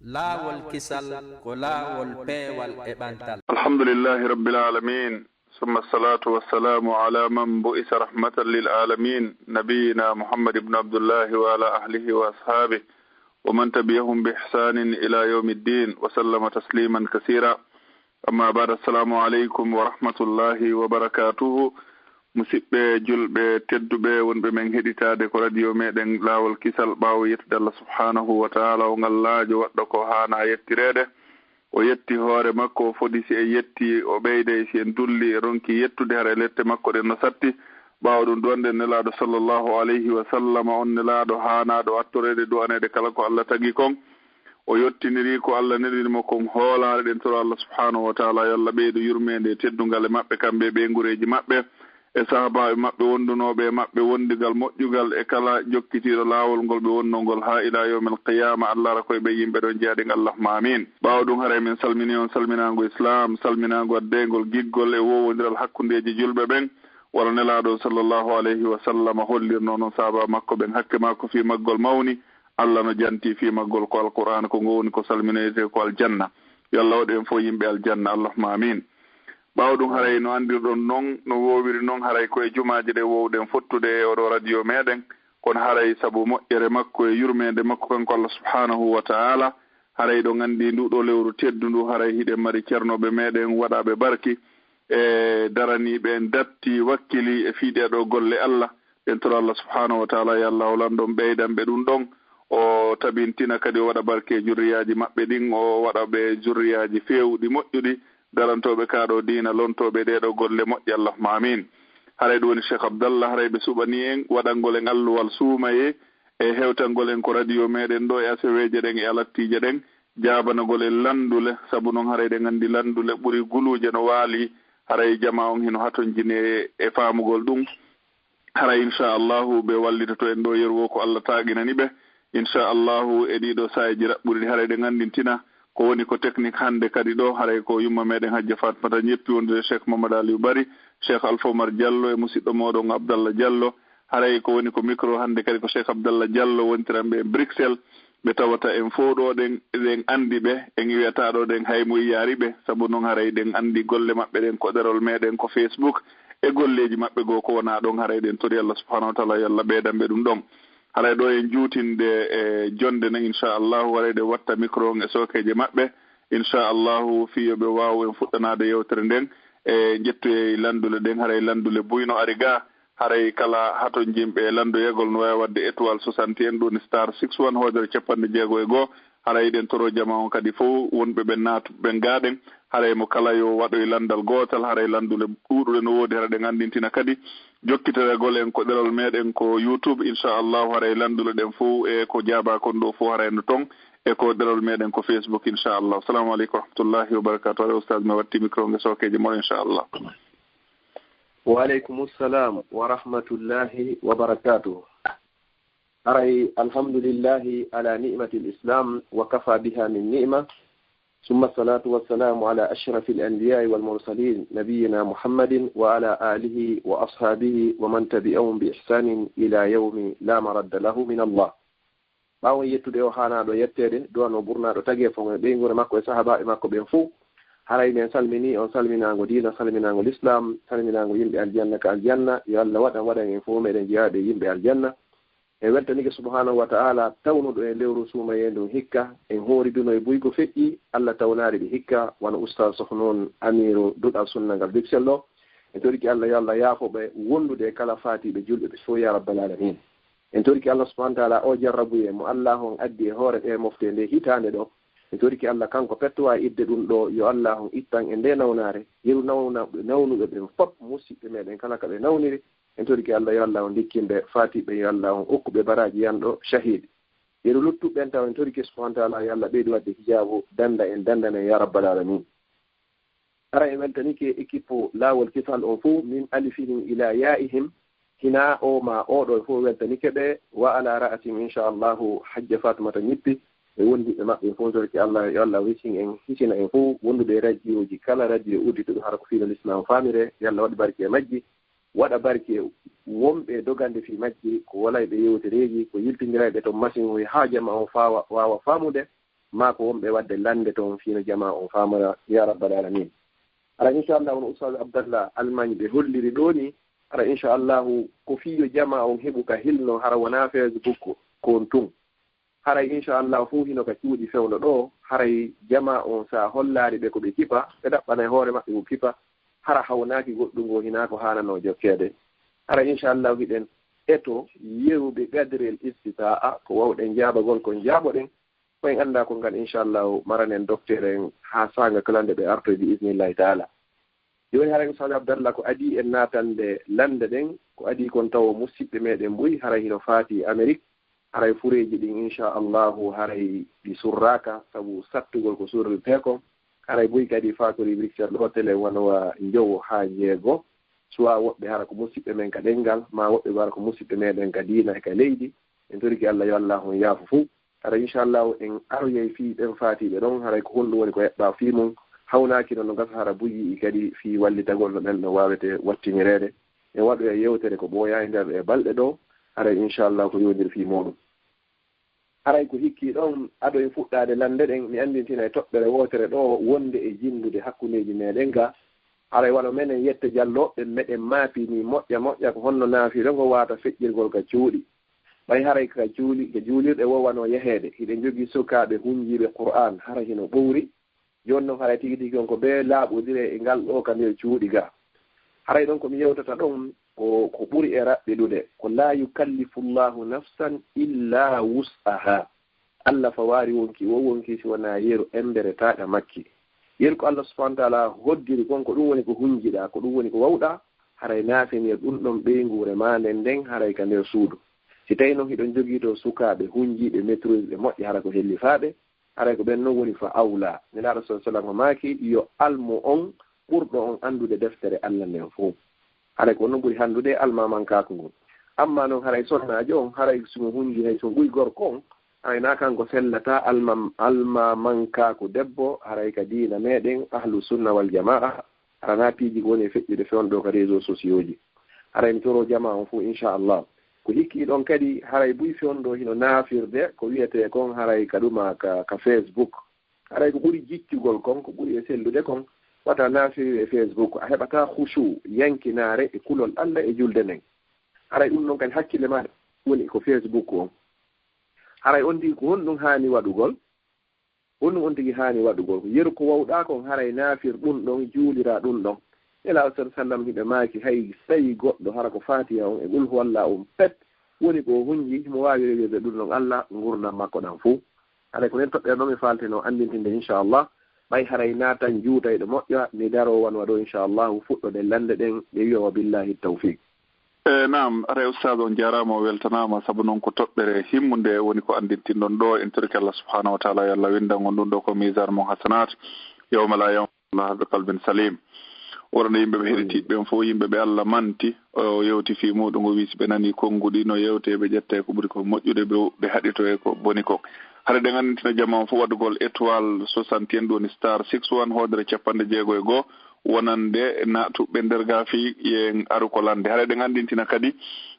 laawol kisal ko laawol peewal e ɓantal. alhamdulillahi rabbil alamin summa salatu wassalamu ala man bu'isa rahmatan lil alamin nabiyina muhammad ibn abdullahi wa ala ahlihi wa ashabihi wa man tabi'ahum bi ihsanin ila yawmiddin wa sallama tasliman kaseera. amma ba'da, assalamu alaykum wa rahmatullahi wa barakatuhu. musidɓe julɓe tedduɓe wonɓe men heɗitade ko radio meɗen laawol kisal ɓaawo yettude Allah subhanahu wa ta'ala o ngallaajo waɗɗo ko haana yettirede. o yetti hoore makko o foɗi si en yetti o ɓeyde si en dulli e ronki yettude hara lette makko ɗen no satti. ɓaawo ɗum ɗon nden nelaaɗo sallllahu alayhi wa sallam on nelaaɗo haanaɗo attorede du'anede kala ko Allah tagi kon. o yettiniri ko Allah neɗinimo kon hoolaare ɗen toro Allah subhanahu wa ta'ala yo Allah ɓeydo yurmede teddungal e maɓɓe kamɓe ɓe gureji maɓɓe e sahabaɓe maɓɓe wondunoɓe maɓɓe wondigal moƴƴugal e kala jokkitiɗo laawol ngol ɓe wonnongol ha ila yawmil qiyama. Allah ara koye ɓe yimɓe ɗon jeyaɗi allahumma amin. ɓaawo ɗum haray min salmini on salminago islam, salminago addegol giggol e wowodiral hakkundeji julɓe ɓen. wala nelaɗo sallllahu alayhi wa sallam hollirno noon sahaba makko ɓen hakke makko fi maggol mawni. Allah no janti fi maggol ko alqur'an ko ngowoni ko salminoyte ko aljanna. yo Allah waɗu en fo yimɓe aljanna allahumma amin. ɓaawo ɗum haray no andirɗon noon no wowiri noon haray koye jumaji ɗe wowɗen fottude e oɗo radio meɗen kono haray saabu moƴƴere makko e yurmede makko kanko Allah subhanahu wa ta'ala haray ɗo gandi nduɗo lewru teddu ndu haray hiɗen mari ceernoɓe meɗen waɗaɓe barki e daraniɓe en datti wakkili e fiiɗeɗo golle Allah ɗen toro Allah subhanahu wa ta'ala yo Allah o landon ɓeydanɓe ɗum ɗon o tabintina kadi o waɗa barke jurriyaji maɓɓe ɗin o waɗa ɓe jurriyaji fewɗi moƴƴuɗi darantoɓe kaɗo dina lontoɓe ɗeɗo golle moƴƴi allahumma amin. haray ɗum woni cheikh abdallah haray ɓe suɓani en waɗangol en alluwal suumaye e hewtangol en ko radio meɗen ɗo e aseweje ɗen e alattije ɗen jabanagol en landule saabu noon haray ɗen andi landule ɓuuri guluje no waali haray jama on hino hatonjine e famugol ɗum haray inchallahu ɓe wallitoto en ɗo yeru ko Allah taginani ɓe inchallahu e ɗiɗo sayeji raɓɓuɗi haray ɗen andintina ko woni ko technique hande kadi ɗo haray ko yumma meɗen hajja fatmata ñeppi wondude cheikh mamadou aliou bari cheikh alpha omar diallo e musidɗo moɗon abdallah diallo haray ko woni ko micro hande kadi ko cheikh abdallah diallo wontiranɓe e bruxelles ɓe tawata en fo ɗo ɗen andi ɓe en wiyata ɗo ɗen haymo yaari ɓe saabu noon haray ɗen andi golle maɓɓe ɗen ko ɗerol meɗen ko facebook e golleji maɓɓe goo ko wona ɗon haray ɗen tori Allah subhanahu wa ta'ala yo Allah ɓeydanɓe ɗum ɗon. haray ɗo en juutinde e jonde nen inchallahu warayde watta micro on e sokeje maɓɓe inchallahu fiyoɓe waw en fuɗɗanade yewtere nden e jettu e landule ɗen haray landule buyno ari ga haray kala haton jimɓe landoyegol no wawi wadde étoile 61 ɗum star 61 hoodere 1jeego haray ɗen toro jama on kadi fof wonɓe ɓe naatu ɓen gaɗen haray mo kala yo waɗoye landal gotal haray landule ɗuɗuɗe no woodi hara ɗen andintina kadi jokkiteregol en ko ɗerol meɗen ko youtube inchallahu haray landule ɗen fof e ko jaaba kon ɗo fof haray no ton e ko ɗerol meɗen ko facebook inchallah. assalamu aleykum wa rahmatullahi wa barakatuh. aɗa oustad mi watti micro nge sokeje moon inchallah. wa aleykum ssalam wa rahmatullahi wa barakatuh. aray alhamdulillahi ala ni'mati l'islam wa kafa biha min ni'ma ثم الصلاة والسلام على أشرف الأنبياء والمرسلين نبينا محمد وعلى آله وأصحابه ومن تبعهم بإحسان إلى يوم لا مرد له من الله. ɓaawo yettude o haanaɗo yettede duwano ɓurnaɗo tagi fo ɓeygure makko e sahabaɓe makko ɓen fo haray men salmini on salminago dina salminago l'islam salminago yimɓe aljanna ka aljanna yo Allah waɗan en fo meɗen jeyaɓe yimɓe aljanna e weltanike subhanahu wa ta'ala tawnuɗo e lewru suumayendu hikka en hooriduno e buygo feƴƴi Allah tawnari ɗi hikka wona oustaz sohnoon amiru duɗal sunnangal bruxelles o en toriki Allah yo Allah yaafoɓe wondude e kala faatiɓe julɓe ɓe fof ya rabbal alamin. en toriki Allah subhanahu wa ta'ala o jarrabuye mo Allah on addi e hoore ɗe mofte nde hitande ɗo en toriki Allah kanko pettowa idde ɗum ɗo yo Allah on ittan e nde nawnare yeru nawnuɓe ɓen fop musidɓe meɗen kala ka ɓe nawniri en toriki Allah yo Allah on dikkimɓe faatiɓe yo Allah on okkuɓe baraji yanɗo shahid yeru luttuɓen taw en toriki subhanahu wa ta'ala yo Allah ɓeydi wadde hijabu danda en dandana ya rabbal alamin. ara en weltanike équipe laawol kisal on fo min alifihim ila yaihim hina o ma oɗo fof weltanike ɓe wa ala ra'atim inchallahu hajja fatumata ñippi e wondiɓe maɓɓe fof torki Allah yo Allah wisin en hisina en fof wondude radio ji kala radio uddituɗo hara ko fiino l'islam famire yo Allah waɗa barke e majji waɗa barke wonɓe dogande fi majji ko walayɓe yewtereji ko yiltindiraɓe to machine o ha jama o wawa famude mako wonɓe wadde lande toon fino jama on famara ya rabbal alamin. Ara inchallah on Oustaz Abdallah Almagne ɓe holliri ɗo ni ara inchallahu ko fiyo jama on heɓu ka hilno hara wona Facebook kon tun haray inchallah fuu hino ka cuuɗi fewno ɗo haray jama on sa hollari ɓe ko ɓe kipa ɓe ɗaɓɓana e hoore maɓɓe ko kipa hara hawnaki goɗɗungo hina ko hanano jokkede hara inchallahu hiɗen eto yewɓe gadrel istitaa ko wawɗen jaabagol kon jaaboɗen koyen annda ko ngal inchallahu maranen docteur en ha sanga kalande ɓe artoy bi isnillahi taala joni haray Oustaz Abdallah ko adi en natande lande ɗen ko adi kon tawa musidɓe meɗen mbuy haray hino faati Amérique haray fureji ɗin inchallahu haray ɗi surraka sabu sattugol ko surrete ko haray boyi kadi fakori Bruxelles ɗo télé wonowa jowo ha jeego soit woɓɓe hara ko musidɓe men ka ɗengal ma woɓɓe wara ko musidɓe meɗen ka diina e ka leydi en toriki Allah yo Allah on yaafu fuu hara inchallahu en aroyey fii ɓen faatiɓe ɗon haray ko honɗum woni ko heɓɓa fii mum hawnaki noon no gasa hara buyi kadi fii wallitagol no ɗen no wawete wattinirede en waɗo e yewtere ko ɓooya e nder e balɗe ɗo haray inchallahu ko yondir fii muɗum haray ko hikki ɗon aɗo e fuɗɗade lande ɗen mi andintina e toɓɓere wotere ɗo wonde e jinnude hakkundeji meɗen ga haray waɗo menen yette jalloɓe meɗen maapini moƴƴa ko honno naafi ɗon ko wata feƴƴirgol ka cuuɗi ɓay haray ka juulirɗe wowano yaheede hiɗen jogii sukaɓe hunjiɓe Qur'an hara hino ɓowri joni noon haray tigi tigi on ko ɓe laaɓodire e ngal ɗo ka nder cuuɗi ga haray ɗon komi yewtata ɗon ko ɓuri e raɓɓiɗude ko la yukallifullahu nafsan illa wus'aha Allah fawari wonki wo wonki si wona yeru embere taɗa makki yeru ko Allah subhanahu wa ta'ala hoddiri kon ko ɗum woni ko hunjiɗa ko ɗum woni ko wawɗa haray naafenir ɗum ɗon ɓeygure ma nden haray ka nder suudu si tawi noon hiɗon jogii to sukaɓe hunjiɓe maîtrise ɓe moƴƴi hara ko helli faaɓe haray ko ɓen noon woni fa awla nelaɗo sa sallam o maaki yo almo on ɓurɗo on andude deftere Allah nden fof haray ko noon ɓuri handude almamankaku ngun amma noon haray sonnajo on haray sumo hunji hay so ɓuy gorko on haray na kanko sellata almamankaku debbo haray ka diina meɗen ahlu sunna wal jamaa harana piiji ko woni e feƴƴude fewndo ka réseau sociaux ji haray mi toro jama on fof inchallah ko hikki ɗon kadi haray buy fewndo hino naafirde ko wiyete kon haray ka ɗuma ka Facebook haray ko ɓuri jiccugol kon ko ɓuri e sellude kon wata naafiri e Facebook a heɓata hushu yankinare e kulol Allah e julde nden haray ɗum ɗon kadi hakkille ma woni ko Facebook on haray on tigi ko honɗum haani waɗugol honɗum on tigi haani waɗugol ko yeru ko wawɗa kon haray naafir ɗum ɗon juulira ɗum ɗon ela sar sallam hiɓe maaki hay sayi goɗɗo hara ko fatiha on e ɓul walla pet woni ko hunji mo wawi rewirde ɗum ɗon Allah gurdam makko ɗan fuu haray ko nen toɓɓere ɗon mi falteno andintinde inchallah ɓay haray naatan juutayɗo moƴƴa mi daro wan waɗo inchallahu fuɗɗode lande ɗen ɓe wiya wa billahi tawfiq naam are ustad on jarama o weltanama saabu noon ko toɓɓere himmude woni ko andintinɗon ɗo en torki Allah subhanahu wa taala yo Allah windangon ɗum ɗo ko misar mon hasanat yawma la yawma bi qalbin salim worno yimɓe ɓe heɗitiɓe ɓen fof yimɓe ɓe Allah manti o yewti fi muɗum o wisi ɓe nani konnguɗi no yewte ɓe ƴette ko ɓuri ko moƴƴude ɓe haɗito e ko boni ko haɗa ɗe ganditina jamma fof waɗugol étoile 61 ɗoni star 61 hoodere 60 wonande natuɓe nder gaafi yen aru ko lande haɗa ɗe gandintina kadi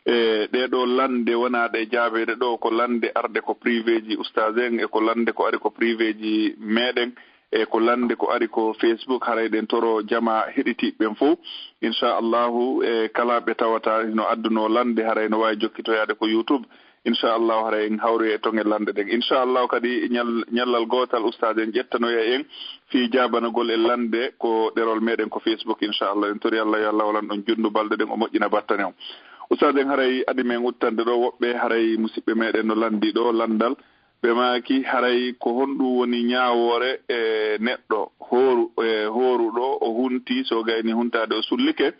ɗeɗo lande wonaɗe jaabeɗe ɗo ko lande arde ko privé ji oustage en e ko lande ko ari ko privé ji meɗen e ko lande ko ari ko Facebook haray ɗen toro jama heɗitiɓɓen fof inchallahu e kala ɓe tawata no adduno lande haray no wawi jokkitoyade ko YouTube inchallahu haray en hawri e tonge lande ɗen inchallahu kadi ñallal gotal oustage en ƴettanoya en fi jabanagol e lande ko ɗerol meɗen ko Facebook inchallah en tori Allah yo Allah walan ɗon jundu balɗe ɗen o moƴƴina battane o oustage en haray adi men uttande ɗo woɓɓe haray musidɓe meɗen no landi ɗo landal ɓe maaki haray ko honɗum woni ñaawore e neɗɗo hooruɗo o hunti so gayni huntade o sullike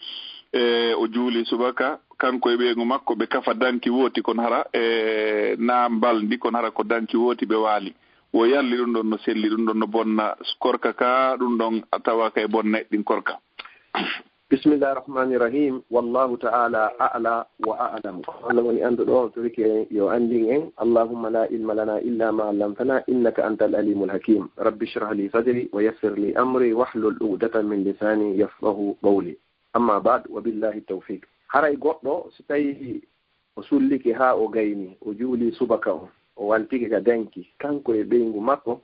o juuli subaka kanko e ɓeygu makko ɓe kafa danki wooti kono hara e na mbaldi kono hara ko danki wooti ɓe waali wo yalli ɗum ɗon no selli ɗum ɗon no bonna korka ka ɗum ɗon tawa ka e bonna ɗin korka bismillahi rahmani rahim wallahu ta'ala a'la wa a'lam Allah woni anduɗo to wike yo andin en allahumma la ilma lana illa ma 'allamtana innaka antal alimul hakim rabbi shrah li sadri wa yassir li amri wahlul 'uqdatan min lisani yafqahu qawli amma ba'd wa billahi tawfiq haray goɗɗo so tawi o sulliki ha o gayni o juuli subaka o waltiki ka danki kanko e ɓeygu makko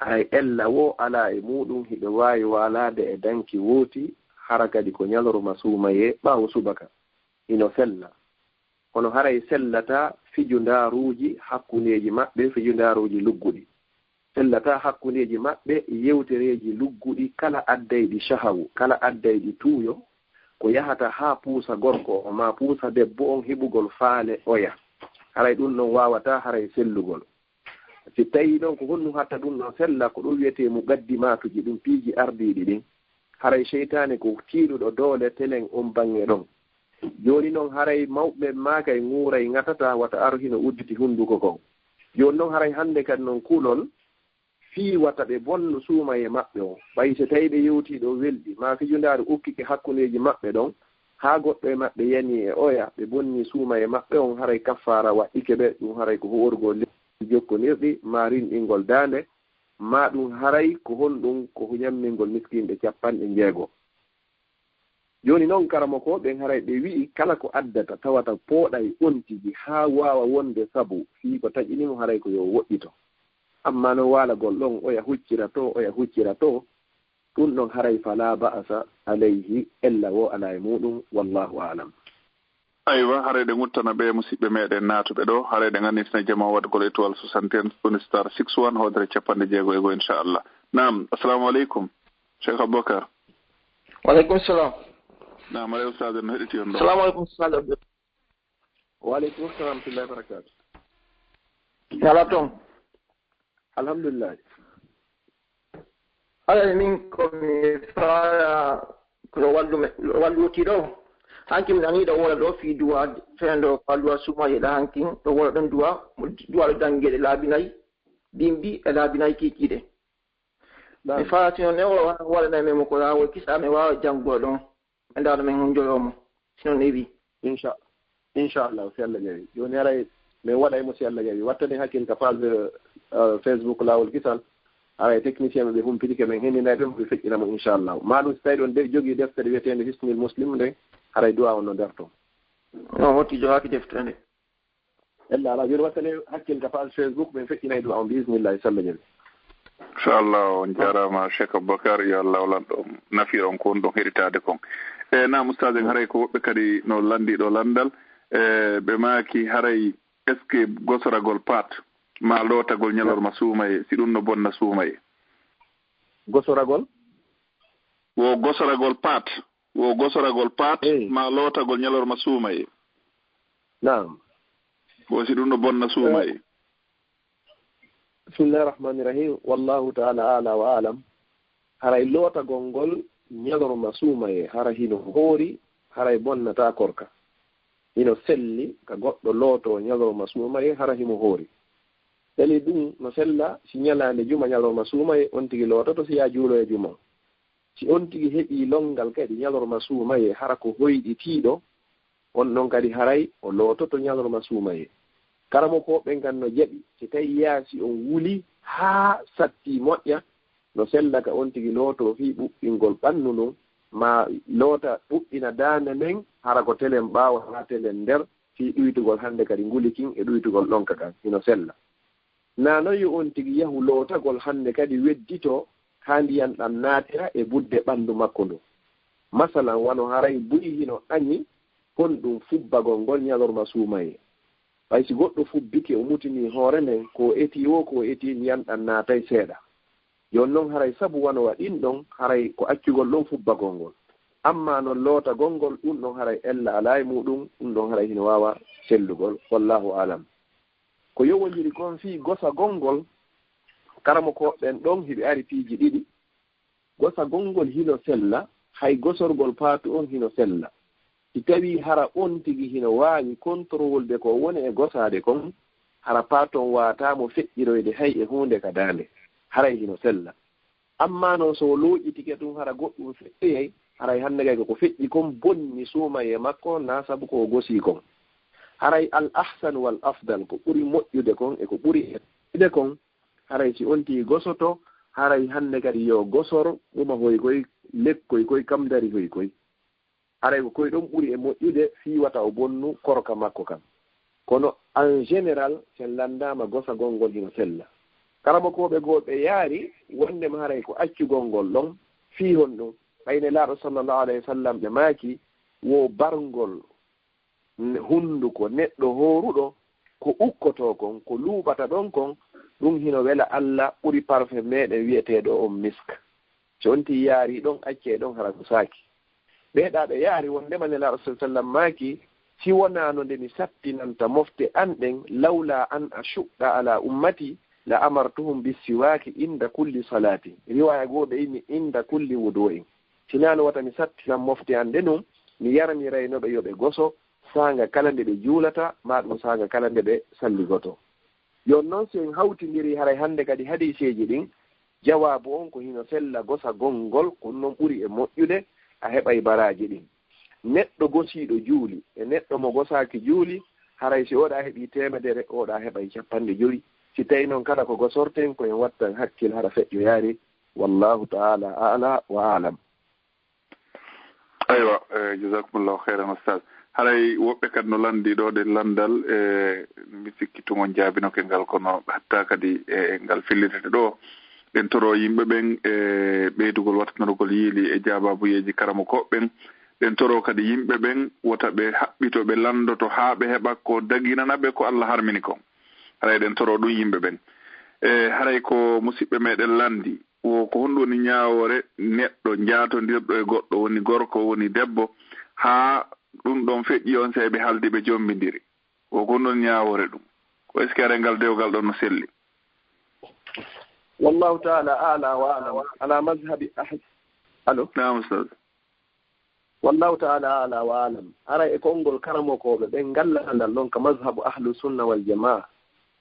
haray ella wo ala e muɗum hiɓe wawi walade e danki wooti hara kadi ko ñalorma suumaye ɓaawo subaka ino sella kono haray sellata fijundaruji hakkundeji maɓɓe fijundaruji lugguɗi sellata hakkundeji maɓɓe yewtereji lugguɗi kala addayɗi shahawu kala addayɗi tuuyo ko yahata ha puusa gorko o ma puusa debbo on heɓugol faale oya haray ɗum ɗon wawata haray sellugol si tawi ɗon ko honnu hatta ɗum ɗon sella ko ɗum wiyete mu gaddi matuji ɗum piiji ardiɗi ɗin haray cheytane ko tiiɗuɗo doole telen on bange ɗon joni noon haray mawɓe maaka e ŋuuray ŋatata wata aro hino udditi hunnduko kon joni noon haray hannde kadi noon kulol fii wata ɓe bonno suuma e maɓɓe o ɓay so tawi ɓe yewtiɗo welɗi ma fijundaari ukkike hakkundeji maɓɓe ɗon haa goɗɗo e maɓɓe yani e oya ɓe bonni suuma e maɓɓe on haray kaffara waɗɗike ɓe ɗum haray ko hoorgol jokkonirɗi ma rinɗingol daande ma ɗum haray ko honɗum ko ñammingol miskinɓe 60 joni noon karamo ko ɓen haray ɓe wi'i kala ko addata tawata pooɗay ontiji haa wawa wonde sabu fii ko taƴinimo haray ko yo woɗɗito amma no walagol ɗon oya huccira to ɗum ɗon haray fala ba'asa alayhi ella wo ala e muɗum wallahu alam. aywa harayde guttana ɓe musidɓe meɗen natuɓe ɗo harayde ganditine jama waɗgol étoile 61 * star 61 hodre 60 inchallah. Naam, assalamu aleykum Cheikh Aboubacar. Waleykum salam. Naam, aɗa ustad no heɗiti on ɗo. Assalamu aleykum salam. Waleykum salam wa barakatuh. Yala toon. Alhamdulillah. Ala min komi fara kono walluti ɗo hanki mi naniɗo wona ɗo fi duwa fendo falluwa sumayeɗa hanki ɗo wona ɗon duwa ɗo dangueɗe laabinayi bimbi e laabinayi kikiɗe mi faratino ne waɗana men ko laawol kisa mi wawa janggo ɗon e ndawno men hunjoyomo sino newi inchallah si Allah jaɓi joni aray min waɗaymo si Allah jaɓi wattani hakkil ka page Facebook laawol kisal aray technicien ɓe humpitike men hendinay ɓe ɓe feƴƴinamo inchallah maɗum so tawi ɗon jogui deftere wiyetende hisnil muslim nde haray duwa on no nder toon non wotti jogaki deftere nde ella ala joni wattani hakkil ka page Facebook ɓen feƴƴinay duwa on bisimillahi si Allah jaɓi inchallah on jarama Cheikh Aboubacar yo Allah lanɗo nafir on ko on ɗon heritade kon e nam ustade haray ko woɓɓe kadi no landiɗo landal ɓe maaki haray est ce que gosoragol pat ma lootagol ñalorma suumaye si ɗum no bonna suumaye gosoragol pat ma lootagol ñalorma suumaye nam o si ɗum no bonna suumaye. bismillahi rahmani rahim wallahu taala ala wa alam haray lootagol ngol ñalorma suumaye hara hino hoori haray bonnata korka hino selli ka goɗɗo looto ñalorma suumaye hara himo hoori sali ɗum no sella si ñalande juma ñalorma suumaye on tigi loototo si ya juulo e juma si on tigi heɓi longal kadi ñalorma suumaye hara ko hoyɗitiiɗo on ɗon kadi haray o loototo ñalorma suumaye karamo ko ɓen kan no jaɓi si tawi yaasi on wuli haa satti moƴƴa no sella ka on tigi looto fii ɓuɓɓingol ɓannu ɗum ma loota ɓuɓɓina daande men hara ko telen ɓaawa haa telen nder fii ɗuytugol hannde kadi ngulikin e ɗuytugol ɗonka kan hino sella nano yo on tigi yahu lootagol hannde kadi weddito haa ndiyan ɗam naatira e budde ɓanndu makko ndu masalan wano haray buyi hino añi hon ɗum fubbagol ngol ñalorma suumaye ɓay si goɗɗo fubbike o mutini hoore nden ko eti ndiyan ɗam naatay seeɗa joni noon haray sabu wano waɗin ɗon haray ko accugol ɗon fubbagol ngol amma noon lootagol ngol ɗum ɗon haray ella ala e muɗum ɗum ɗon haray hino wawa sellugol wallahu alam ko yowodiri kon fii gosagol ngol karamo koɓɓen ɗon hiɓe ari piiji ɗiɗi gosagol ngol hino sella hay gosorgol paatu on hino sella si tawi hara on tigi hino waawi contrôle ko woni e gosaade kon hara paaton waatamo feƴƴiroyde hay e hunde ka daande haray hino sella amma noon so looƴitike ɗum hara goɗɗum feƴƴoyay haray hannde kay ko feƴƴi kon bonni suuma e makko na sabu ko gosii kon haray al ahsan wal afdal ko ɓuri moƴƴude kon e ko ɓuri ede kon haray si on tigi gosoto haray hannde kadi yo gosor ɗuma hoy koy lekkoy koy kam dari hoy koy haray ko koye ɗon ɓuri e moƴƴude fii wata o bonnu korka makko kam kono en général sen landama gosagol ngol hino sella karama koɓe goɓe yaari wondema haray ko accugol ngol ɗon fii hon ɗum ɓayne laaɗo sallllahu alayhi wa sallam ɓe maaki wo barngol hunnduko neɗɗo hooruɗo ko ukkoto kon ko luuɓata ɗon kon ɗum hino wela Allah ɓuri parfum meɗen wiyeteɗo on misk so onti yaari ɗon accee ɗon hara ko saaki ɓeeɗaɓe yaari wondema nela rasul sallam maaki si wonano nde mi sattinanta mofte an ɗen lawla an a shuɗɗa ala ummati la amartuhum bisiwaki inda kulli salati riwaya goɓe inni inda kulli wudu'in sinano wata mi sattinan mofte an nde num mi yarmiraynoɓe yoɓe goso sanga kala nde ɓe juulata ma ɗum sanga kala nde ɓe salligoto yon noon so en hawtidiri haray hannde kadi hadiseji ɗin jawabu on ko hino sella gosa gongol ko noon ɓuri e moƴƴude a heɓay baraji ɗin neɗɗo gosiiɗo juuli e neɗɗo mo gosaaki juuli haray si oɗa heɓi temedere oɗa heɓay 50 si tawi noon kala ko gosorten koyen wattan hakkil hara feƴƴo yaari wallahu taala ala wa alam. aywa jasakumullahu khairan ustad haray woɓɓe kadi no landi ɗo ɗe landal mi sikkitugon jaabinoke ngal kono hatta kadi ngal fillitete ɗo ɗen toro yimɓe ɓen ɓeydugol wattanarugol yiili e jaababuyeji karama koɓɓen ɗen toro kadi yimɓe ɓen wota ɓe haɓɓito ɓe landoto haa ɓe heɓa ko daginanaɓe ko Allah harmini kon haray ɗen toro ɗum yimɓe ɓen haray ko musidɓe meɗen landi ko honɗum woni ñaawore neɗɗo jaatondirɗo e goɗɗo woni gorko woni debbo haa ɗum ɗon feƴƴi on se ɓe haldi ɓe jombidiri ko honɗum ñaawore ɗum ko est ce que arengal dewgal ɗon no selli wallahu taala ala wa alam ala mazhabi allo nam ustad wallahu taala ala wa alam ara e konngol karamokoɓe ɓen gallandal ɗon ka mazhabu ahlu sunna wal jamaa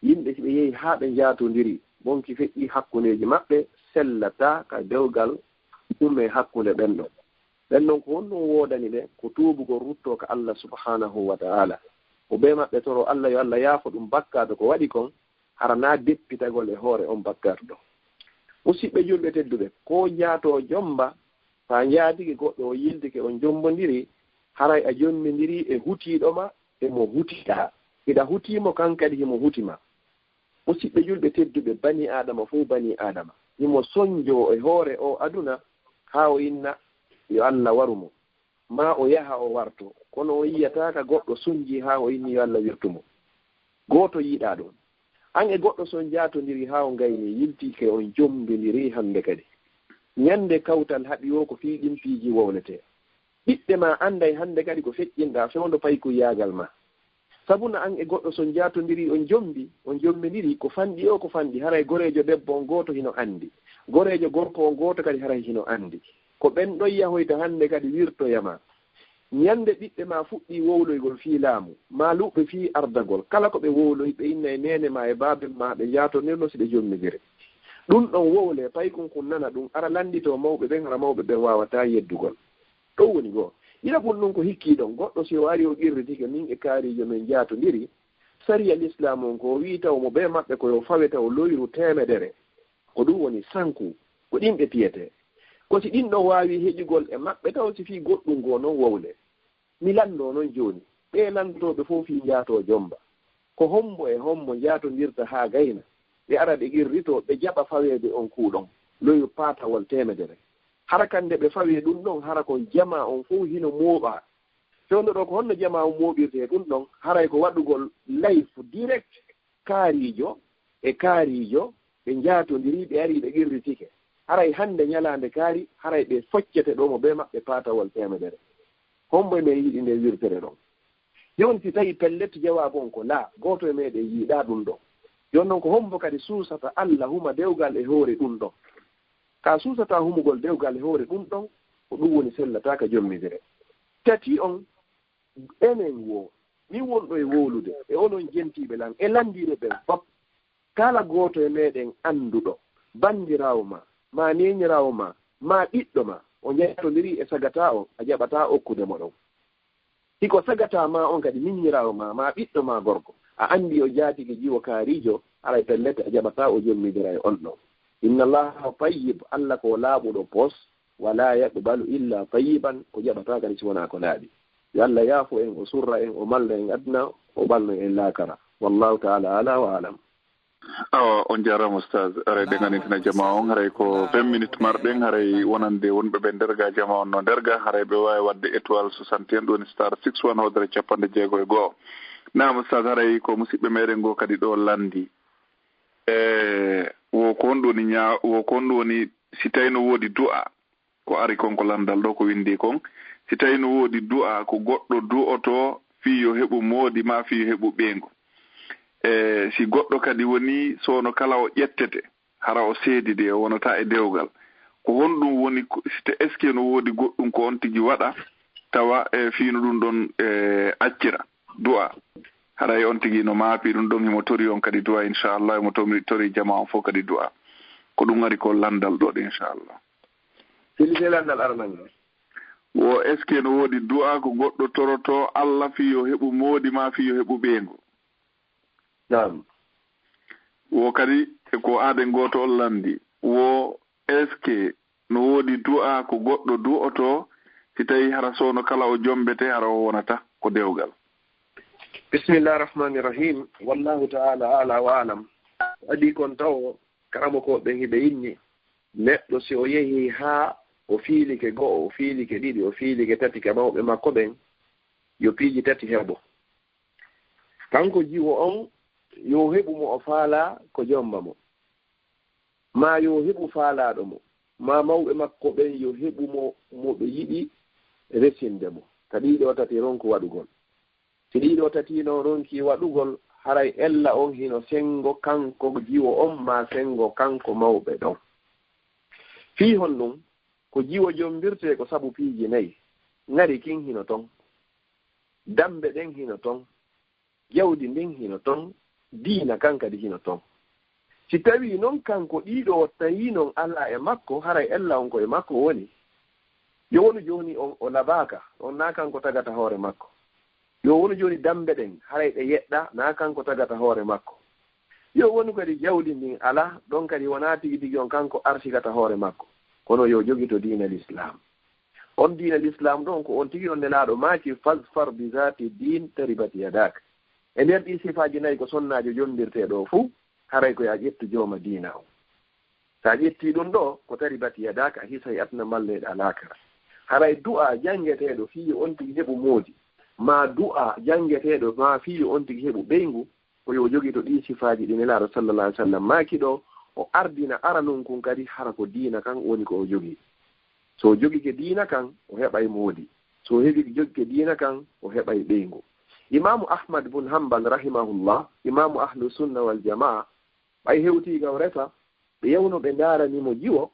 yimɓe si ɓe yehi haa ɓe jaatondiri bonki feƴƴi hakkundeji maɓɓe sellata ka dewgal ɗum e hakkunde ɓen ɗon ko honɗum woodani ɓe ko tuubugo rutto ka Allah subhanahu wa ta'ala ko ɓe maɓɓe toro Allah yo Allah yaafo ɗum bakkato ko waɗi kon hara na deppitagol e hoore on bakkato ɗo musidɓe julɓe tedduɓe ko jaato jomba sa jaatiki goɗɗo o yildike on jombodiri haray a jombidiri e hutiɗoma emo hutiɗa iɗa hutimo kankadi himo hutima musidɓe julɓe tedduɓe bani adama fof bani adama himo soñjo e hoore o aduna ha o inna yo Allah warumo ma o yaha o warto kono o yiyataka goɗɗo soñji ha o inni yo Allah wirtumo goto yiɗa ɗon an e goɗɗo son jaatodiri ha o gayni yiltike on jombidiri hande kadi ñande kawtal haɓi o ko fiiɗin piiji wownete ɓiɓɓe ma anday hande kadi ko feƴƴinɗa fewndo payko yagal ma sabuna an e goɗɗo son jaatodiri on jombidiri ko fanɗi o ko fanɗi haray gorejo debbo on goto hino andi gorejo gorko on goto kadi haray hino andi ko ɓen ɗon yahoyta hande kadi wirtoyama ñande ɓiɓɓe ma fuɗɗi wowloygol fii laamu ma luɓɓe fii ardagol kala ko ɓe wowloy ɓe inna e nene ma e babel ma ɓe jaatonirno si ɓe jommidire ɗum ɗon wowle paykon ko nana ɗum ara landito mawɓe ɓen hara mawɓe ɓen wawata yeddugol ɗo woni goo ɗiɗaɓum ɗum ko hikkiɗon goɗɗo si o ari o qirritike min e kaarijo men jaatodiri sariya l'islam on ko wi taw mo ɓe maɓɓe koyo faweta o loyru temedere ko ɗum woni sanku ko ɗimɓe piyete ko si ɗin ɗon wawi heƴugol e maɓɓe taw si fi goɗɗum ngoo noon wowle mi lando noon joni ɓe landotoɓe fof fi jaato jomba ko hombo e hombo jaatondirta ha gayna ɓe ara ɓe qirrito ɓe jaɓa fawede on kuuɗon loyu patawol temedere hara kande ɓe fawi ɗum ɗon hara ko jama on fof hino mooɓa fewndo ɗo ko honno jama on mooɓirte ɗum ɗon haray ko waɗugol layfu direct kaarijo e kaarijo ɓe jaatodiri ɓe ari ɓe qirritike haray hande ñalande kaari haray ɓe foccete ɗo mo ɓe maɓɓe patawol temedere hombo e men yiɗi nde wirtere ɗon yon si tawi pellet jawabu on ko laa goto e meɗen yiiɗa ɗum ɗon yon noon ko hombo kadi suusata Allah huma dewgal e hoore ɗum ɗon ka suusata humugol dewgal e hoore ɗum ɗon ko ɗum woni sellataka jommidire tati on enen wo min wonɗo e wowlude e onon jentiɓe lan e landire ɓen fop kala goto e meɗen anduɗo bandirawo ma neñirawo ma ɓiɗɗo ma o jatodiri e sagata o a jaɓata okkude mo ɗon hiko sagata ma on kadi miñirawo ma ɓiɗɗo ma gorko a andi o jaatike jiwo kaarijo aray pellete a jaɓata o jommidira e on ɗon inna allaha tayyib Allah ko laaɓuɗo pos wala yaqbalu illa tayyiban ko jaɓata kadi si wona ko laaɓi yo Allah yaafo en o surra en o malla en adna o ɓalno en laakara wallahu taala ala wa alam. on jarama oustaz aray de ganitina jama on haray ko 20 minutes marɗen haray wonande wonɓe ɓe nderga jama on no nderga haray ɓe wawi wadde étoile 61 ɗoni star 61 hodere 56 nam oustaz haray ko musidɓe meɗen go kadi ɗo landi wo ko on ɗoni woni si tawi no woodi du'a ko ari kon ko landal ɗo ko windi kon si tawi no woodi du'a ko goɗɗo du'oto fi yo heɓu moodi ma fi yo heɓu ɓeengu si goɗɗo kadi woni sono kala o ƴettete hara o seedide o wonata e dewgal ko honɗum woni est ce que no woodi goɗɗum ko on tigi waɗa tawa fiino ɗum ɗon accira du'a haray on tigi no maapi ɗum ɗon himo tori on kadi du'a inchallah emo tori jama on fof kadi du'a ko ɗum ari ko landal ɗo ɗo inchallah silite landal arnal wo est ce que no woodi du'a ko goɗɗo toroto Allah fi yo heɓu moodi ma fi yo heɓu ɓeengu nam wo kadi ko aaden goto on landi wo est ce que no woodi du'a ko goɗɗo du'oto si tawi hara sono kala o jombete hara o wonata ko dewgal bismillah rahmani rahim wallahu ta'ala ala wa alam adi kon taw karamo ko ɓe hiɓe inni neɗɗo si o yehi ha o fiilike go'o o fiilike ɗiɗi o fiilike tati ka mawɓe makko ɓen yo piiji tati heɓo kanko jiwo on yo heɓu mo o faala ko jomba mo ma yo heɓu faalaɗo mo ma mawɓe makko ɓen yo heɓu mo ɓe yiɗi resinde mo ka ɗiɗo tati ronko waɗugol si ɗiɗo tati no ronki waɗugol haray ella on hino sengo kanko jiwo on ma sengo kanko mawɓe ɗon fii hon ɗum ko jiwo jombirte ko sabu piiji nayi ngari kin hino ton dambe ɗen hino ton jawdi ndin hino ton diina kan kadi hino ton si tawi noon kanko ɗiɗo tawi noon ala e makko haray ella on ko e makko woni yo wonu joni o labaka on na kanko tagata hoore makko yo wonu joni dambe ɗen haray ɗe yeɗɗa na kanko tagata hoore makko yo wonu kadi jawdi ndin ala ɗon kadi wona tigi tigi on kanko arsigata hoore makko kono yo jogito diina l'islam on diina l'islam ɗon ko on tigi on nelaɗo maaki fasfar bi zati din taribat yadak e nder ɗi sifaji nayi ko sonnajo jondirte ɗo fuu haray ko ya ƴettu jooma diina o sa ƴetti ɗum ɗo ko taribat yadak a hisay atna malleɗe alakara haray du'a jangeteɗo fiyo on tigi heɓu moodi ma du'a jangeteɗo ma fiyo on tigi heɓu ɓeygu ko yo jogi to ɗi sifaji ɗi nelaɗo sallallah alih w sallam maaki ɗo o ardina ara nun kun kadi hara ko diina kan woni ko o jogi so jogike diina kan o heɓay moodi so heɓi jogike diina kan o heɓay ɓeygu imamu ahmad bun hambal rahimahullah imamu ahlu sunna wal jamaa ɓay hewtigam reta ɓe yewno ɓe ndaranimo jiwo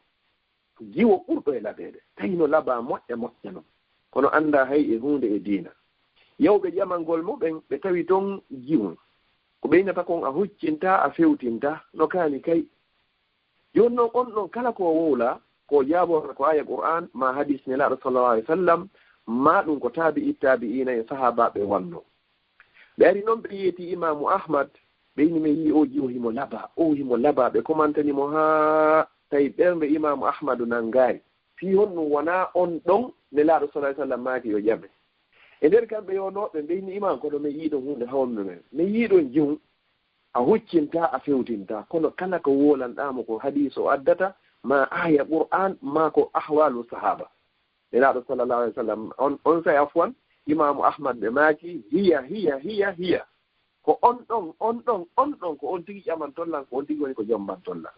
ɓurɗo e laɓede tawino laaba moƴƴa moƴƴano kono anda hay e hunde e diina yewɓe ƴamangol muɓen ɓe tawi toon jiwon ko ɓeynata kon a huccinta a fewtinta no kaani kay joni noon on ɗon kala ko wowla ko jaabota ko aya qur'an ma hadis nelaɗo sallallahu alih w sallam ma ɗum ko tabi'ina e sahabaɓe wallo ɓe ari noon ɓe yeeti imamu ahmad ɓeyni mi yi o jiwo himo laba ɓe comantanimo ha tawi ɓernde imamu ahmadu nangaari fi honɗum wona on ɗon nelaɗo sallallahu alih w sallam maaki yo ƴame e nder kamɓe yonoɓe mbeyni imam kono mi yiiɗo hunde hawnu men mi yiiɗon jiwu a huccinta a fewtinta kono kala ko wolanɗamo ko hadis o addata ma aya qur'an ma ko ahwalu sahaba nelaɗo sallallahu alih w sallam on say afwan imamu ahmad ɓe maaki hiya ko on ɗon ko on tigi ƴaman tollan ko on tigi woni ko jomban tollan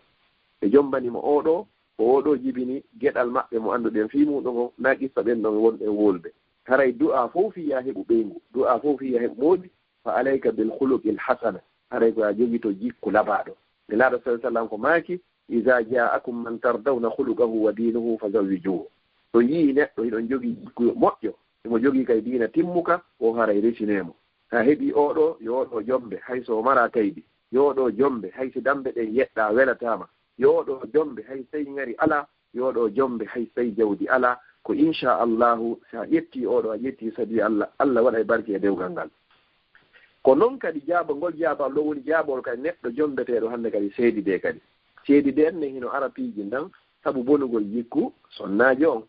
ɓe jombanimo oɗo ko oɗo jibini geɗal maɓɓe mo annduɗen fi muɗum o na qissa ɓen ɗon wonɓe wolɓe haray du'a fof fiya heɓu ɓeygu du'a fof fiya heɓu moodi fa alayka bil khuluqil hasana haray ko a jogi to jikku labaɗo nelaɗo sallallahu alih w sallam ko maaki iza ja'akum man tardawna khuluqahu wa dinuhu fazawwijuhu to yii neɗɗo hiɗon jogii jikku moƴƴo imo jogii kay diina timmuka o haray resinemo ha heɓi oɗo yo oɗo jombe hay so mara kaydi yo oɗo jombe hay so dambe ɗen yeɗɗa welatama yo oɗo jombe hay so tawi ngari ala yo oɗo jombe hay so tawi jawdi ala ko inchallahu sa ƴetti oɗo a ƴetti sadi allah waɗa e barke e dewgal ngal ko noon kadi jaabangol jaabal ɗo woni jaabol kadi neɗɗo jombeteɗo hannde kadi seedi de kadi seedi de ne hino ara piiji ndan sabu bonugol jikku sonnaji on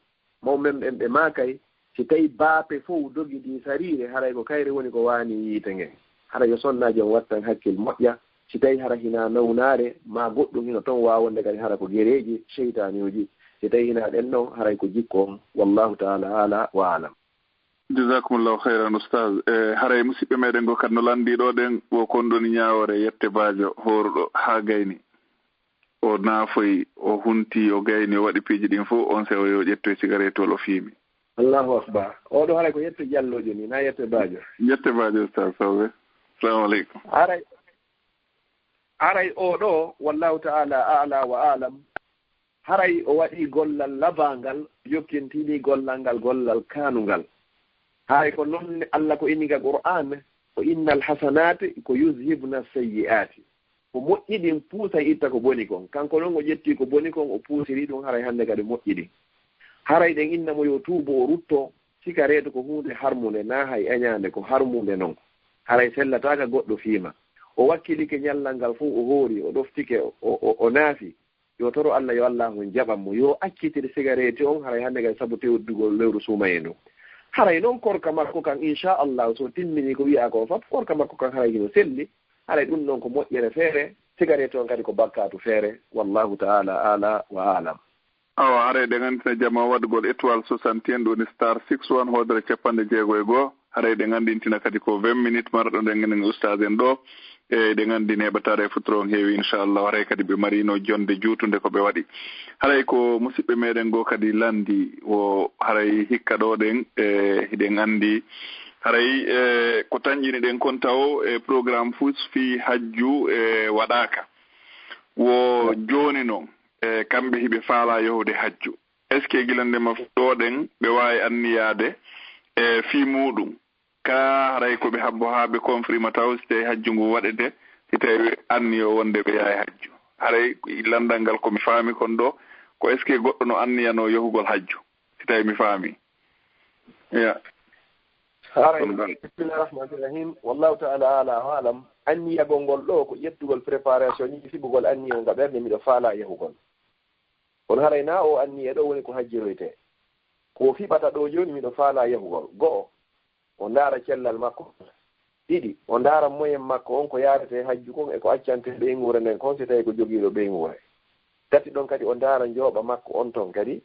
mawmen ɓen ɓe makay si tawi baape fof dogidi sarire haray ko kayre woni ko wani yiite ngen haray yo sonnaji on wattan hakkil moƴƴa si tawi hara hina nawnare ma goɗɗum hino toon wawonde kadi hara ko gereji cheytanuji si tawi hina ɗen noon haray ko jikko on wallahu taala ala wa alam. jazakumullahu khairan oustaz haray musidɓe meɗen go kadi no landiɗo ɗen o konɗoni ñawore yette baajo horuɗo ha gayni o naafoyi o hunti o gayni o waɗi piiji ɗin fof on sewo yo ƴettoye cigarette ol o fiimi. Allahu akbar. Oɗo haray ko yette jallojo ni na yette baajo. Yette baajo oustaz Sawbe. Assalamu aleykum. Haray oɗo wallahu taala ala wa alam haray o waɗi gollal labangal yokkintini gollal ngal gollal kanungal. haray ko noon Allah ko iniga Qur'an ko innal hasanati ko yuzhibna sayyi'ati ko moƴƴiɗin puusa itta ko boni kon kanko noon o ƴetti ko boni kon o puusiri ɗum haray hannde kadi moƴƴiɗin haray ɗen innamo yo tuubo o rutto cigarette ko hunde harmude na hay añande ko harmude noon haray sellataka goɗɗo fiima o wakkilike ñallal ngal fof o hoori o ɗoftike o naafi yo toro Allah yo Allah on jaɓanmo yo accitire cigarette on haray hannde kadi sabu tewdugol lewru suumaye ndu haray noon korka makko kan inchallahu so timmini ko wiya ko fab korka makko kan haray hino selli haray ɗum noon ko moƴƴere feere cigarette on kadi ko bakkatu feere wallahu taala ala wa alam. awa haray ɗe ganndina jama waɗgol étoile 61 ɗoni star 61 hoodere capanɗe jeegoye goho haray ɗe ganndintina kadi ko 20 minutes marɗo nde ngenen oustaz en ɗo e ɗe ganndini heɓatare futuro on heewi inchallah haray kadi ɓe marino jonde juutunde ko ɓe waɗi haray ko musidɓe meɗen goo kadi landi o haray hikka ɗo ɗen hiɗen anndi haray ko tañƴini ɗen kon taw e programme fus fi hajju waɗaka wo joni noon kamɓe hiɓe faala yahude hajju est ce que gilandema ɗo ɗen ɓe wawi anniyade fi muɗum ka haray koɓe habbo ha ɓe confirma taw si tawi hajju ngu waɗete si tawi anniyo wonde ɓe yaha hajju haray landal ngal komi faami kon ɗo ko est ce que goɗɗo no anniyano yahugol hajju si tawi mi faami haray bismillahi rahmani rahim wallahu taala ala wa alam anniyagol ngol ɗo ko ƴettugol préparation ñi fiɓugol anniyo nga ɓerde miɗo faala yahugol kono haray na o anniye ɗo woni ko hajjiroyte ko fiɓata ɗo joni miɗo faala yahugol go'o o ndaara cellal makko ɗiɗi o ndaara moyen makko on ko yarete hajju kon e ko accante ɓeyngure nden kon si tawi ko jogiiɗo ɓeyngure tati ɗon kadi o ndaara njooɓa makko on ton kadi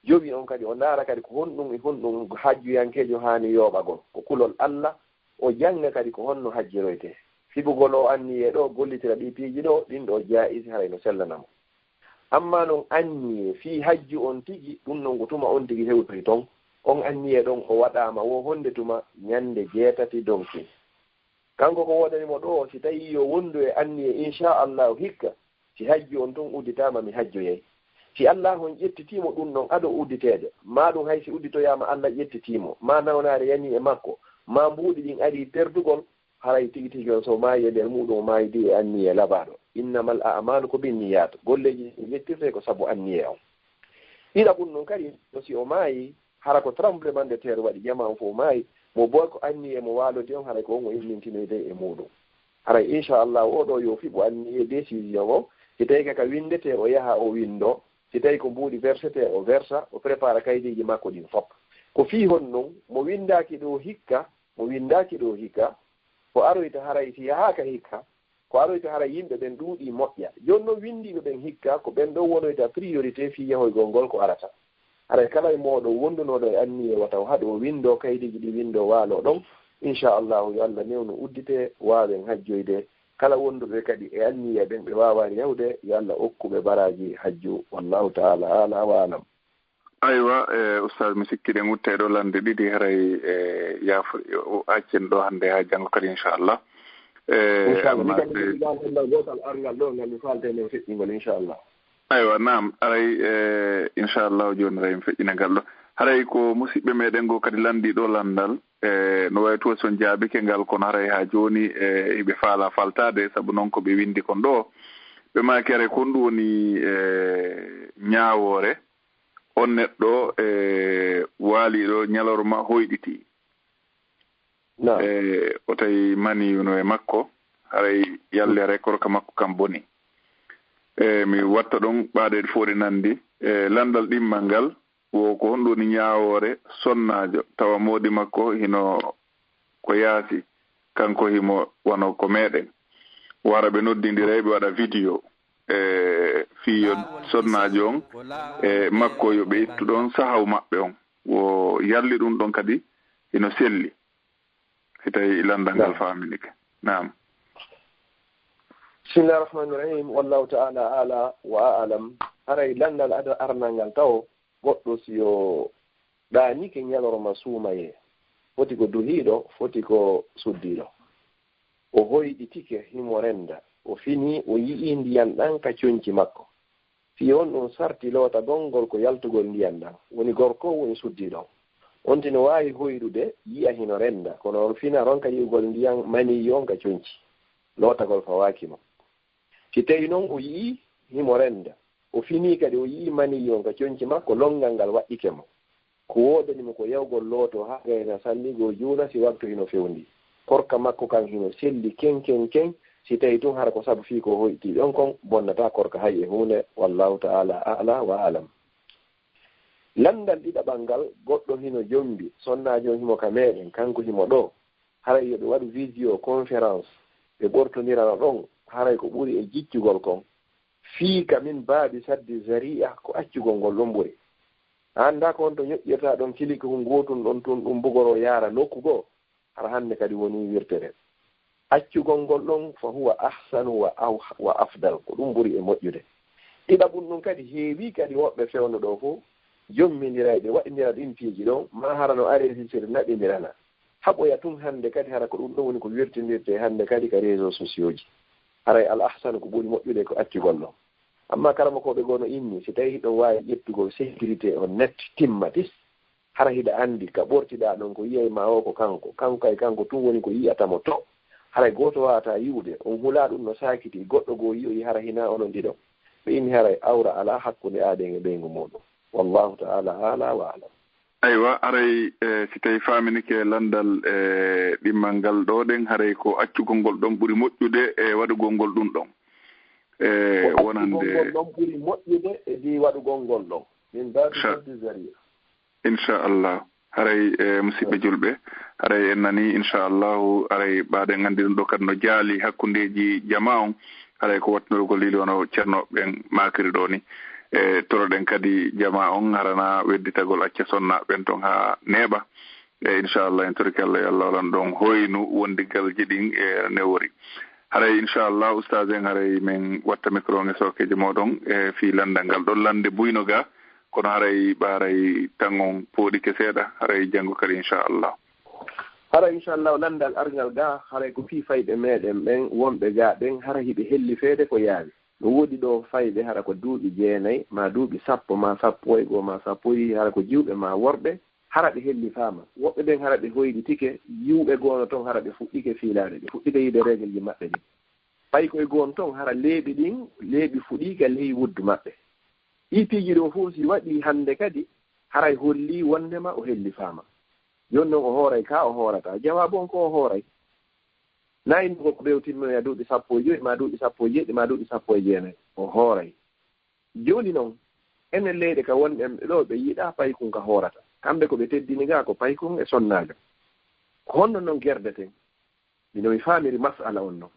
jogi on kadi o ndaara kadi ko honɗum e honɗum hajjuyankejo haani yooɓagol ko kulol Allah o jannga kadi ko honno hajjiroyte fiɓugol o anniye ɗo gollitira ɗi piiji ɗo ɗin ɗo jaisi haray no sellanamo amma noon anniye fii hajju on tigi ɗum noon ko tuma on tigi hewtoy toon on anniye ɗon o waɗama wo honde tuma ñande 7 donki kanko ko wodanimo ɗo si tawi yo wondu e anniye inchallahu hikka si hajju on toon udditama mi hajjoyey si Allah on ƴettitimo ɗum noon aɗo udditede ma ɗum hay si udditoyama Allah ƴettitimo ma nawnare yani e makko ma mbuuɗi ɗin ari perdugol haray tigi tigi on so maayi e nder muɗum maayidi e anniye labaɗo innamal a'malu ko binniyat golleji yettirte ko sabu anniye on ɗiɗa ɗum noon kadi no si o maayi hara ko tremblement de terre waɗi jama on fof maayi mo boy ko anniye mo waalodi on haray ko on o innintinoyde e muɗum haray inchallah oɗo yo fiɓo anniye décision o si tawi kaka windete o yaha o windo si tawi ko mbuuɗi versete o versa o prépara kaydiji makko ɗin fop ko fii hon noon mo windaki ɗo hikka ko aroyta haray si yahaka hikka ko aroyta haray yimɓe ɓen ɗuuɗi moƴƴa joni noon windiɓe ɓen hikka ko ɓen ɗo wonoyta priorité fii yahoygol ngol ko arata haray kala e moɗo wondunoɗo e anniye wataw haɗo windo kaydiji ɗi windo waalo ɗon inchallahu yo Allah newno uddite wawen hajjoyde kala wonduɓe kadi e anniye ɓen ɓe wawani yawde yo Allah okkuɓe baraji hajju wallahu taala ala wa alam. aywa oustaz mi sikki ɗen utteɗo lande ɗiɗi haray yaafo accen ɗo hannde ha janngo kadi inchallah gotal arngal ɗo ngal mi faltene feƴƴingol inchallah. aywa naam aray inchallah joni ray mi feƴƴina ngal ɗo haray ko musidɓe meɗen go kadi landi ɗo landal no wawi to son jaabike ngal kono haray ha joni hiɓe faala faltade saabu noon ko ɓe windi kon ɗo ɓe maki haray kon ɗum woni ñaawore on neɗɗo waaliɗo ñalorma hoyɗiti o tawi maniyuno e makko haray yallere korka makko kam boni mi watta ɗon ɓaaɗeɗe fof ɗe nandi landal ɗimmal ngal wo ko honɗum woni ñaawore sonnajo tawa moodi makko hino ko yaasi kanko himo wono ko meɗen wara ɓe noddindira ɓe waɗa vidéo fiyo sonnajo on makko yo ɓe ittu ɗon sahaw maɓɓe on wo yalli ɗum ɗon kadi ino selli si tawi landal ngal faminike. Naam. Bismillahir Rahmanir Rahim. Wallahu ta'ala ala wa a'lam. Haray landal ada arnangal taw goɗɗo siyo ɗani ke ñaloroma suumaye foti ko duhiɗo foti ko suddiɗo o hoyɗi tike himo renda o fini o yii ndiyan ɗan ka coñci makko fi on ɗum sarti loota gongol ko yaltugol ndiyan ɗan woni gorko woni suddiɗo on tino wawi hoyɗude yiya hino renda kono on fina ronka yi'ugol ndiyan mani on ka coñci lootagol fawakimo si tawi noon o yii himo renda o fini kadi o yii mani on ka coñci makko longal ngal waɗɗike mo ko wodanimo ko yawgol looto ha gayna salligo juula si waktu hino fewndi korka makko kan hino selli ken si tawi tun hara ko sabu fii ko hoyti ɗon kon bonnata korka hay e hunde. Wallahu ta'ala a'la wa alam. Landal ɗiɗaɓal ngal goɗɗo hino jombi sonnajo himo ka meɗen kanko himo ɗo haray yoɓe waɗu vidéo conférence ɓe ɓortodirana ɗon haray ko ɓuri e jiccugol kon fii ka min baabi saddi zaria ko accugol ngol ɗon ɓuri anda ko on to ñoƴƴirta ɗon kiliki ko gotum ɗon tun ɗum bugoro yaara nokku goo hara hande kadi woni wirtere accugol ngol ɗon fa huwa ahsanu wa afdal ko ɗum ɓuri e moƴƴude. ɗiɗaɓum ɗum kadi heewi kadi woɓɓe fewno ɗo fof jommidirayɓe waɗidira ɗin piiji ɗon ma hara no aresisiri naɗidirana haɓoya tun hande kadi hara ko ɗum ɗon woni ko wirtinirte hande kadi ka réseau sociaux ji haray al ahsanu ko ɓuri moƴƴude ko accugol ɗon. amma karama koɓe gono inni si tawi hiɗon wawi ƴettugol sécurité o net timmatis hara hiɗa andi ka ɓortiɗa ɗon ko yiyay ma o ko kanko e kanko tun woni ko yiyatamo to haray goto wawata yiwde on hula ɗum no sakiti goɗɗo goo yiyoyi hara hina onon ɗiɗo ɓe inni haray awra ala hakkude aɗen e ɓeygu muɗum. Wallahu ta'ala ala wa alam. aywa aray si tawi faminike landal ɗimmal ngal ɗo ɗen haray ko accugol ngol ɗon ɓuri moƴƴude e waɗugol ngol ɗum ɗon wonande ɗon ɓuri moƴƴude e di waɗugol ngol ɗon min babi saddi zaria inchallah haray musidɓe julɓe haray en nani inchallahu haray ɓaɗen gandi ɗum ɗo kadi no jaali hakkundeji jama on haray ko watnorugol lili wono ceernoɓen makiri ɗo ni toroɗen kadi jama on harana wedditagol acca sonnaɓen ton ha neeɓa inchallah en toriki Allah yallah olan ɗon hoynu wondigalji ɗin e newori haray inchallah oustaz en haray min watta micro nge sokeje moɗon e fi landal ngal ɗon lande buyno ga kono haray ɓaray tan on pooɗike seeɗa haray janngo kadi inchallah hara inchallah landal argal ga haray ko fi fayɓe meɗen ɓen wonɓe ga ɓen hara hiɓe helli feede ko yaawi no woodi ɗo fayɓe hara ko duuɓi 9 ma duuɓi 10 ma 10 ma 10 hara ko jiwɓe ma worɓe hara ɓe helli faama woɓɓe ɓen hara ɓe hoyɗi tike yiwɓe goono toon hara ɓe fuɗɗike fiilaade ɓe fuɗɗike yiide règle ji maɓɓe ɗin ɓay koye goon toon hara leeɓi ɗin leeɓi fuɗiika ley wuddu maɓɓe ipiiji ɗon fof si waɗi hannde kadi haray holli wondema o helli faama jooni noon o hooray ka o hoorata jawaabu on ko o hooray nayi ko ɓewtinnoya duuɓi 15 ma duuɓi 17 ma duuɓi 19 o hooray jooni noon enen leyɗe ka wonɗen ɗo ɓe yiɗa paykun ka hoorata kamɓe ko ɓe teddini ga ko paykun e sonnaajo honno noon gerdeten mino mi faamiri masala on noon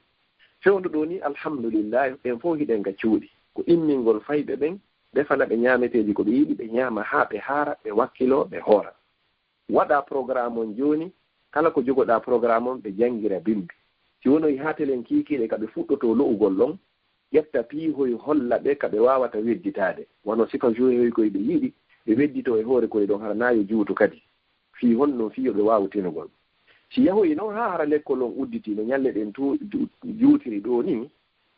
fewndu ɗo ni alhamdulillah en fof hiɗen ga cuuɗi ko immingol fayɓe ɓen defana ɓe ñaameteeji ko ɓe yiɗi ɓe ñaama haa ɓe haara ɓe wakkilo ɓe hoora waɗa programme on jooni kala ko jogoɗa programme on ɓe janngira bimbi si wonoyi haa telen kiikiiɗe ka ɓe fuɗɗoto lo'ugol ɗon ƴetta piihoy holla ɓe ka ɓe waawata wedditaade wono sifa joyoy koye ɓe yiɗi ɓe weddito e hoore koye ɗon hara naayo juutu kadi fii honno fiyo ɓe waawtinugol si yahoyi noon haa hara lekkol on udditiino ñalle ɗen juutiri ɗo ni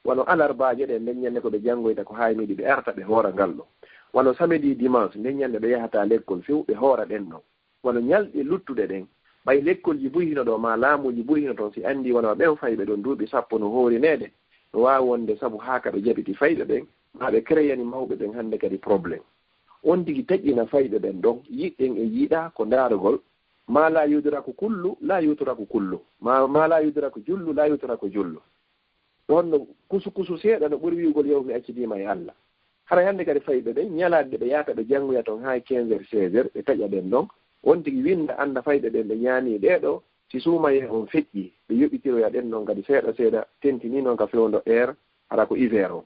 wono alarbaaje ɗen nden ñande ko ɓe janngoyta ko haymiɗi ɓe arta ɓe hoora ngal ɗo wono samedi dimanche nden ñande ɓe yahata lekkol few ɓe hoora ɗen ɗon wono ñalɗe luttuɗe ɗen ɓay lekkolji buyhino ɗo ma laamuji buyhino toon si anndi wono ɓen fayɓe ɗon duuɓi 10 no hoorineede no waawi wonde sabu haa ka ɓe jaɓiti fayɓe ɓen maa ɓe créyani mawɓe ɓen hannde kadi probléme on tigi taƴƴina fayɓe ɓen ɗon yiɗɗen e yiiɗa ko ndaarugol ma la yudra ko kullu la yutra ko kullu ma la yudra ko jullu la yutra ko jullu ɗon no kusu seeɗa no ɓuri wiigol yow mi accidiima e Allah hara hannde kadi fayɓe ɓen ñalaade ɓe yahata ɓe janngoya toon haa 15 heures 16 heures ɓe taƴa ɓen ɗon on tigi winda annda fayɓe ɓen ɓe ñaanii ɗeeɗo si suumaye on feƴƴi ɓe yoɓitiroya ɗen noon kadi seeɗa seeɗa tentini noon ka fewndo air hara ko hiver o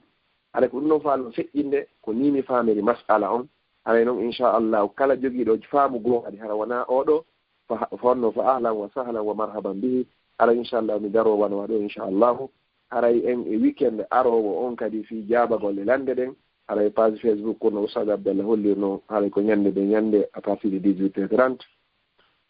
haɗa ko ɗum noon faalo feƴƴinde ko nimi famiri masala on haray noon inchallahu kala jogiiɗo faamu goo kadi hara wona oɗo fonno fa ahlan wa sahlan wa marhaban bihi ara inchallahu mi daro wanowa ɗo inchallahu haray en e weekend arowo on kadi fi jaabagolle lande ɗen haray page facebook kono Oustaz Abdallah hollirno haray ko ñande ɓe ñande à partir de 18h30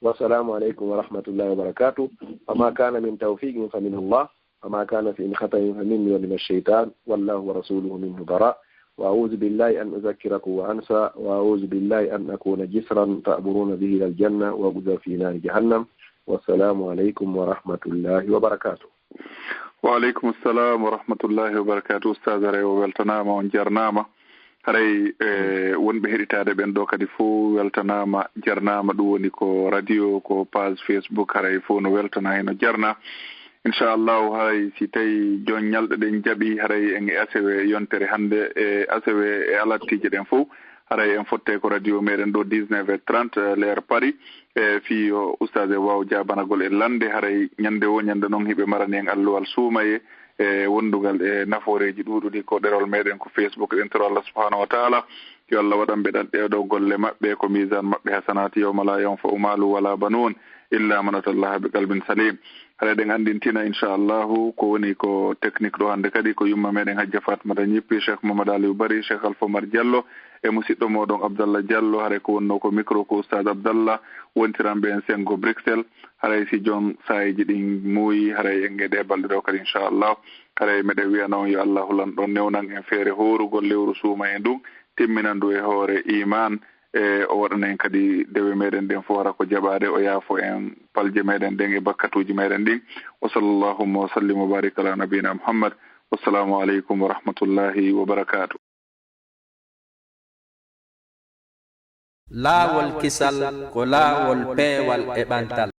wassalamu aleykum wa rahmatullahi wa barakatuh fama kana min tawfiqin fa min Allah وما كان في إن خطأ فمني ومن الشيطان والله ورسوله منه براء وأعوذ بالله أن أذكركم وأنسى وأعوذ بالله أن أكون جسرا تأمرون به إلى الجنة وأجزى في نار جهنم والسلام عليكم ورحمة الله وبركاته. وعليكم السلام ورحمة الله وبركاته. أستاذ رأي وبلتنام ونجرنام haray wonɓe heɗitade ɓen ɗo kadi fo weltanama jarnama ɗum woni ko radio ko page facebook haray fo no weltana heno jarna inchallahu haray si tawi jon ñalɗo ɗen jaaɓi haray en e asewe yontere hannde e asewe e alattije ɗen fof haray en fotte ko radio meɗen ɗo 19h30 l'heure Paris e fi o oustaz e waw jabanagol e lande haray ñande o ñande noon hiɓe marani en alluwal suumaye e wondugal e nafooreji ɗuɗuɗi ko ɗerol meɗen ko facebook ɗen toro Allah subhanahu wa taala yo Allah waɗan ɓe ɗan ɗeɗo golle maɓɓe ko misan maɓɓe hasanati yawma la yanfa'u malu wala banun illa man atallaha bi qalbin salim haray ɗen andintina inchallahu ko woni ko technique ɗo hannde kadi ko yumma meɗen hajja Fatmata ñippi Cheikh Mamadou Aliou Bari Cheikh Alpha Omar Diallo e musidɗo moɗon Abdallah Diallo haray ko wonno ko micro ko Oustaz Abdallah wontiranɓe en sengo Bruxelles haray si jon sayiji ɗin muuyi haray en gueɗe balɗe ɗo kadi inchallah haray meɗen wiya noon yo Allah hulan ɗon newnan en feere horugol lewru suuma e ndun timminandu e hoore iman e o waɗana en kadi dewe meɗen ɗen fof hara ko jaɓade o yaafo en palje meɗen ɗen e bakkatuji meɗen ɗin wa salllahumma wa sallim wa barik ala nabina Muhammad wassalamu aleykum wa rahmatullahi wa barakatuh. laawol kisal ko laawol peewal e ɓantal